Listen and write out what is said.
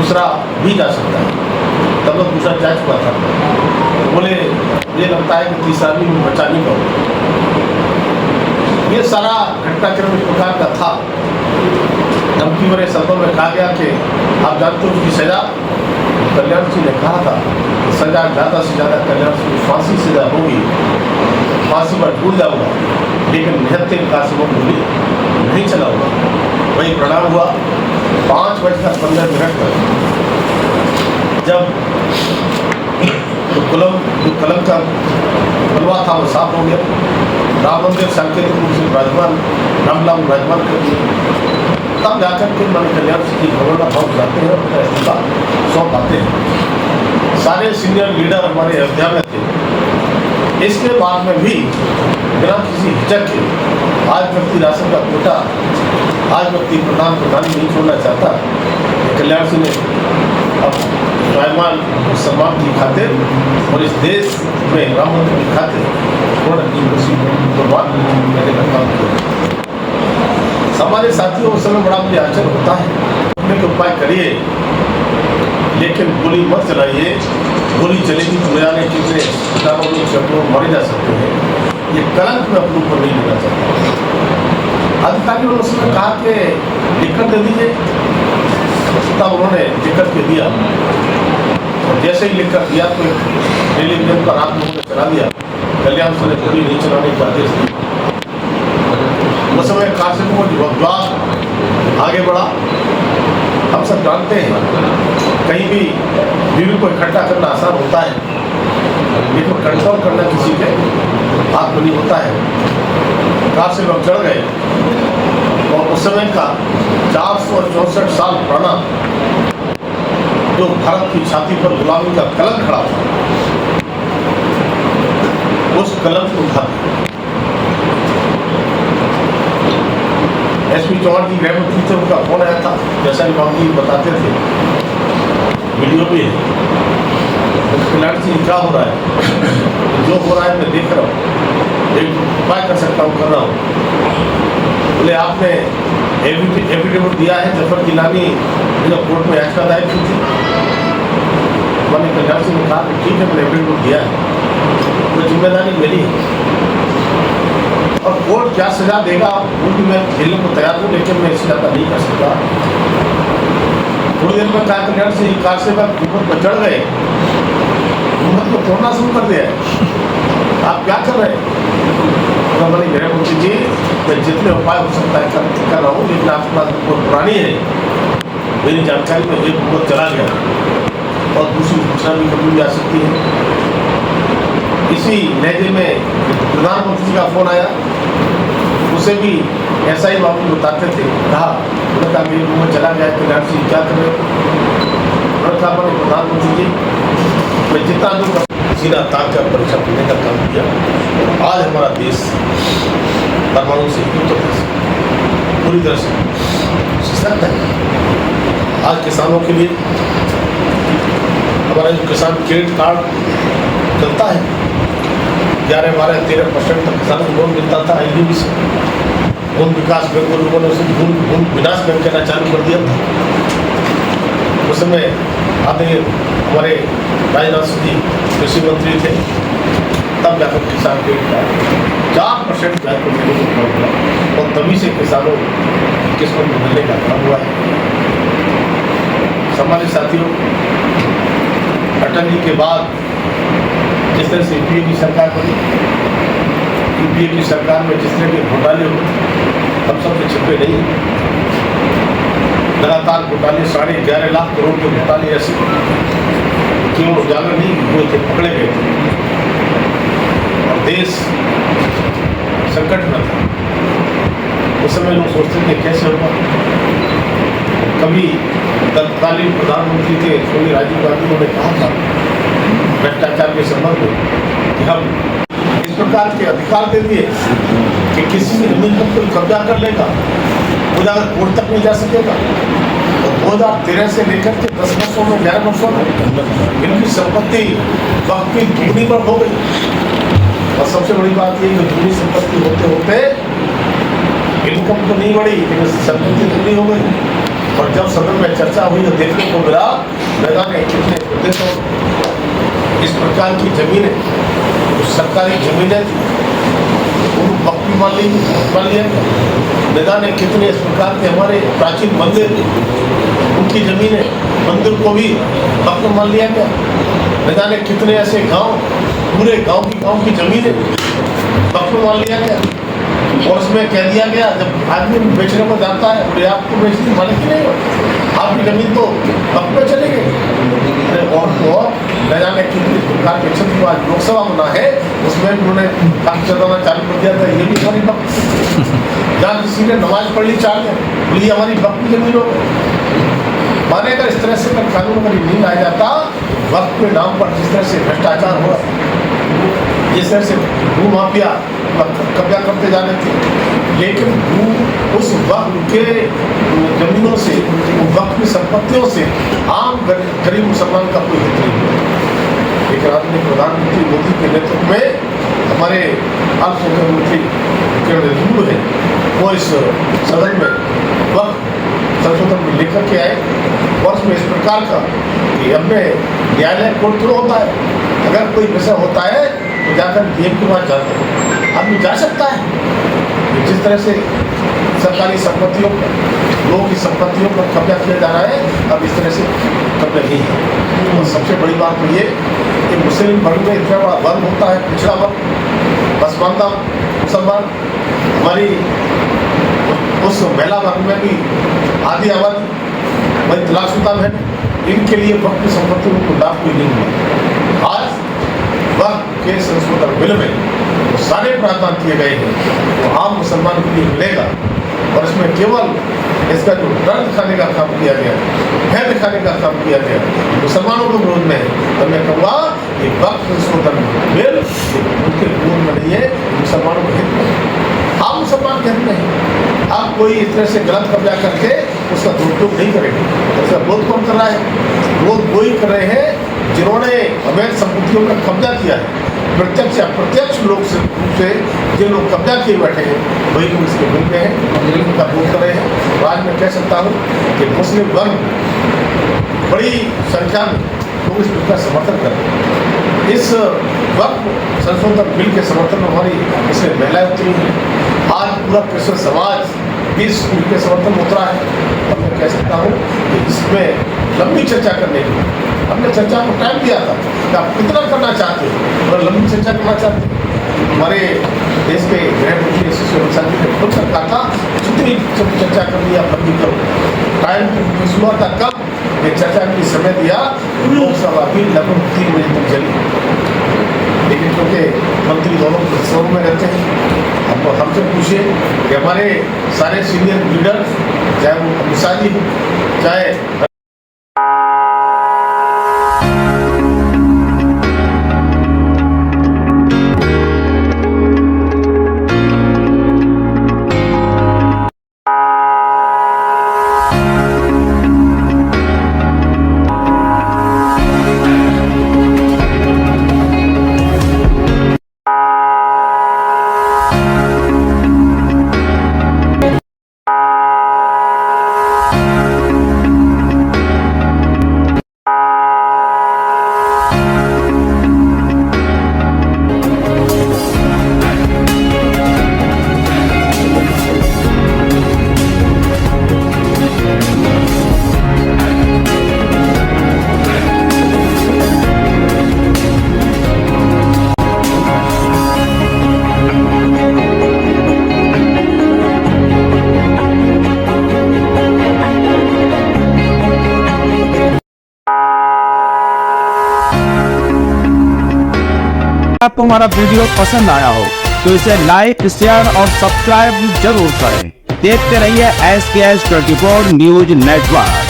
दूसरा भी जा सकता है। तब लोग दूसरा जा चुका था, तो बोले मुझे लगता है कि तीसरा भी बचा नहीं पाऊंगा। ये सारा घटनाक्रम इस प्रकार का था। धमकी भरे शब्दों में कहा गया कि आप जानते हो उसकी सजा, कल्याण सिंह ने कहा था कि सजा ज़्यादा से ज़्यादा कल्याण सिंह की फांसी सजा होगी, फांसी पर झूल जाऊंगा, लेकिन निहत्थे विकास वो गोली नहीं चलाऊंगा। वही परिणाम हुआ। 5:15 पर जब जो कलम का बलवा था वो साफ हो गया, राम मंदिर सांकेतिक रूप से विराजमान, रामलाल विराजमान कर दिए, तब जाकर के मन कल्याण सिंह की गवर्नर हाउस जाते हैं और इस्तीफा सौंप आते हैं। सारे सीनियर लीडर हमारे अयोध्या में थे। इसके बाद में भी बिना किसी हिचक के आज व्यक्ति राशन का कोटा, आज व्यक्ति प्रधानी नहीं छोड़ना चाहता। कल्याण सिंह ने अब स्वाभिमान सम्मान की खातिर और इस देश में राम मंदिर की खातिर कुर्बान करने का काम किया। हमारे साथियों उस समय बड़ा मुझे आश्चर्य होता है, उनके उपाय करिए लेकिन गोली मत चलाइए। गोली चलेगी तो जाने कितने हजारों लोग सैकड़ों मारे जा सकते हैं। ये कलंक में अपने ऊपर नहीं लेना चाहता। अधिकारियों ने उसने कहा कि टिकट दे दीजिए, तब उन्होंने टिकट के दिया और जैसे ही लिखकर दिया तो टेलीविजन पर आप लोगों ने चला दिया। कल्याण सिंह ने गोली नहीं चलाने का आदेश दिया। उस समय कासिम को विवाद आगे बढ़ा। हम सब जानते हैं कहीं भी भीड़ को इकट्ठा करना आसान होता है, लेकिन कंट्रोल करना किसी के हाथ में नहीं होता है। कार से लोग चढ़ गए और उस समय का 464 साल पुराना जो भारत की छाती पर गुलामी का कलंक खड़ा था, उस कलंक को उठा एसपी चौहान की गृह मंत्री थे, उनका फोन आया था, जैसा इमाम जी बताते थे, वीडियो भी है। कल्याण सिंह क्या हो रहा है? जो हो रहा है मैं देख रहा हूँ, एक उपाय कर सकता हूँ, कर रहा हूँ। बोले आपने एफिडेविट दिया है जफर गिलानी जो कोर्ट में याचिका दायर की थी? मैंने कल्याण सिंह ने कहा कि ठीक है, मैंने एफिडेविट दिया है, वो जिम्मेदारी मेरी है और कोर्ट क्या सजा देगा उनकी मैं झेलने को तैयार हूँ, लेकिन मैं इससे ज़्यादा नहीं कर सकता। थोड़ी देर में कहा कल्याण सिंह कार से ऊपर पर चढ़ गए, हिम्मत को तोड़ना शुरू कर दिया। आप क्या कर रहे हैं? तो मैंने गृह मंत्री जी मैं जितने उपाय हो सकता है कर रहा हूँ, लेकिन आपके पास रिपोर्ट पुरानी है, मेरी जानकारी में एक रिपोर्ट चला गया और दूसरी सूचना भी कभी जा सकती है। इसी लहजे में प्रधानमंत्री का फोन आया, उसे भी ऐसा ही मामला बताते थे। कहा उन्होंने कहा मेरे मुँह में चला गया, कल्याण सिंह क्या कर रहे हो? उन्होंने कहा मैंने प्रधानमंत्री जी मैं जितना दूर सीना ताक कर परीक्षा देने का काम किया। आज हमारा देश परमाणु से पूरी तरह से सशक्त है। आज किसानों के लिए हमारा जो किसान क्रेडिट कार्ड चलता है, 11-12-13% तक किसानों को लोन मिलता था IDB से। भूमि विकास बैंक को लोगों ने उसे भूमि विनाश बैंक कहना चालू कर दिया था। उस समय आदरणीय हमारे राजनाथ सिंह जी कृषि मंत्री थे, तब जाकर किसान क्रेडिट कार्ड 4% ब्याज पर मिलने को काम हुआ और तभी से किसानों की किस्मत बदलने का काम हुआ है। हमारे साथियों, अटल जी के बाद जिस तरह से UPA की सरकार बनी, UPA की सरकार में जिस तरह के घोटाले हुए हम सबसे छिपे नहीं। लगातार घोटाले, 11.5 लाख करोड़ के घोटाले ऐसे केवल उजागर नहीं हुए थे, पकड़े गए थे और देश संकट में था। उस समय लोग सोचते थे कैसे होगा। कभी तत्कालीन प्रधानमंत्री थे सोनिया राजीव गांधी, उन्होंने कहा था भ्रष्टाचार के संबंध में कि हम इस प्रकार के अधिकार दे दिए कि किसी भी जमीन पर कोई कब्जा कर लेगा, वो जाकर कोर्ट तक नहीं जा सकेगा। और 2013 से लेकर के 10 वर्षों में 11 वर्षों में इनकी संपत्ति वक्त की दुगनी पर हो गई। और सबसे बड़ी बात ये कि दुगनी संपत्ति होते होते इनकम तो नहीं बढ़ी, लेकिन संपत्ति दुगनी हो गई। और जब सदन में चर्चा हुई तो देखने को मिला न जाने कितने प्रदेशों इस प्रकार की जमीनें जो सरकारी जमीनें थी उनको वक्फ मान लिया गया। न जाने कितने इस प्रकार के हमारे प्राचीन मंदिर उनकी जमीनें मंदिर को भी वक्फ मान लिया गया। न जाने कितने ऐसे गांव पूरे गांव की जमीनें वक्फ मान लिया गया और उसमें कह दिया गया जब आदमी बेचने को जाता है बोले आपको बेचने मालिक ही नहीं हो, आपकी जमीन तो वक्फ में चली गई। और न जाने कितनी प्रकार के क्षेत्र को आज लोकसभा बना है उसमें उन्होंने हक जताना चालू कर दिया था ये भी हमारी वक्फ। जहाँ किसी ने नमाज पढ़ ली 4 दिन बोली हमारी वक्फ की जमीन हो गई। माने अगर इस तरह से अगर कानून अगर नहीं लाया जाता वक्त के नाम पर जिस तरह से भ्रष्टाचार हो जिस तरह से भू माफिया कब्जा करते जा रहे थे, लेकिन भू उस वक्त के जमीनों से वक्त की संपत्तियों से आम गरीब मुसलमान का कोई हित नहीं हुआ। लेकिन आदमी प्रधानमंत्री मोदी के नेतृत्व में हमारे अल्पसंख्यक मंत्री किरण है वो इस सदन में वक्त संशोधन में लेकर के आए और उसमें इस प्रकार का कि हमें न्यायालय कोर्ट थ्रू होता है, अगर कोई विषय होता है तो जाकर पीएम के पास जाते हैं, आदमी जा सकता है। जिस तरह से सरकारी संपत्तियों पर लोगों की संपत्तियों पर कब्जा किया जा रहा है अब इस तरह से कब्जा नहीं है। और सबसे बड़ी बात तो ये कि मुस्लिम वर्ग में इतना बड़ा वर्ग होता है, पिछड़ा वर्ग पसमानदा मुसलमान, हमारी उस महिला वर्ग में भी आधी आबादी वही तलाकशुदा है, इनके लिए वक्त की संपत्तियों को लाभ कोई नहीं हुआ। आज वक्त के संशोधन बिल में तो सारे प्रावधान किए गए हैं तो आम मुसलमान के लिए मिलेगा और इसमें केवल इसका जो डर दिखाने का काम किया गया, भय दिखाने का काम किया गया मुसलमानों के विरोध में है। तो मैं कहूँगा कि वक्त संशोधन बिल उनके विरोध में नहीं है, मुसलमानों के हित में, आम मुसलमान के हित में है। आप कोई इस तरह से गलत कब्जा करके उसका दुरुपयोग नहीं करेंगे। उसका विरोध कौन कर रहा है? विरोध वही कर रहे हैं जिन्होंने अवैध संपत्तियों का कब्जा किया है, प्रत्यक्ष या अप्रत्यक्ष लोग से जिन लोग कब्जा किए बैठे हैं वही लोग इसके विरुद्ध हैं, उनका विरोध कर रहे हैं। तो आज मैं कह सकता हूँ कि मुस्लिम वर्ग बड़ी संख्या में लोग इस बिल का समर्थन कर रहे हैं। इस वक्त संशोधन बिल के समर्थन में हमारी इसमें महिलाएं उतरी हैं। आज पूरा कृष्ण समाज भी इस बिल के समर्थन में उतरा है। और मैं कह सकता हूँ कि इसमें लंबी चर्चा करने की हमने चर्चा को टाइम दिया था कि आप कितना करना चाहते हो और लंबी चर्चा करना चाहते हैं। हमारे देश के गृह मंत्री सुशील जी ने खुद कहा था जितनी चर्चा कर लिया लंबी करो। टाइम शुरू था कब ये चर्चा के लिए समय दिया, लोकसभा भी लगभग 3 बजे तक चली। लेकिन क्योंकि मंत्री दोनों शोर में रहते हैं, अब हमसे पूछिए कि हमारे सारे सीनियर लीडर चाहे वो अमित शाह जी हो चाहे आपको हमारा वीडियो पसंद आया हो तो इसे लाइक, शेयर और सब्सक्राइब जरूर करें। देखते रहिए SKS 24 न्यूज नेटवर्क।